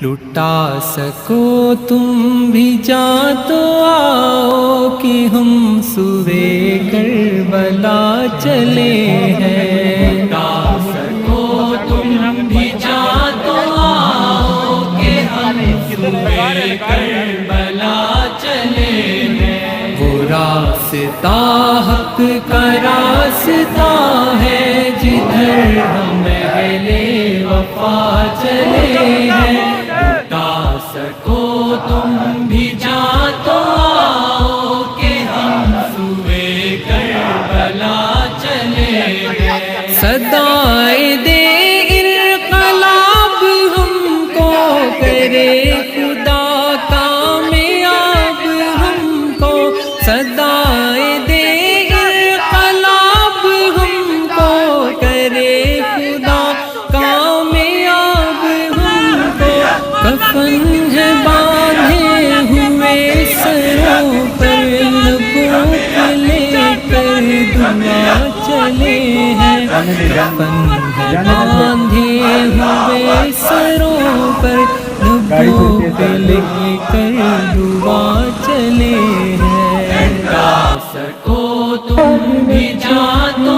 لٹا سکو تم بھی جاں تو آؤ کہ ہم سوئے کربلا چلے ہیں. لٹا سکو تم بھی جاں تو آؤ کہ ہم سوئے کربلا چلے ہیں. وہ راستہ حق کا راستہ ہے جدھر ہم اہل وفا چلے ہیں. لٹا سکو تم بھی جاں تو آؤ کہ ہم سوئے کربلا چلے ہیں. صدائے دے انقلاب ہم کو کرے خدا کامیاب ہم کو. صدائے دے انقلاب ہم کو کرے خدا کامیاب ہم کو. کفن ہے باندھے ہوئے سروں پر لبوں پہ لے کر دعا چلے ہیں. کفن ہے باندھے ہوئے سروں پر لبوں پہ لے کر دعا چلے ہیں. لٹا سکو تم بھی جاں تو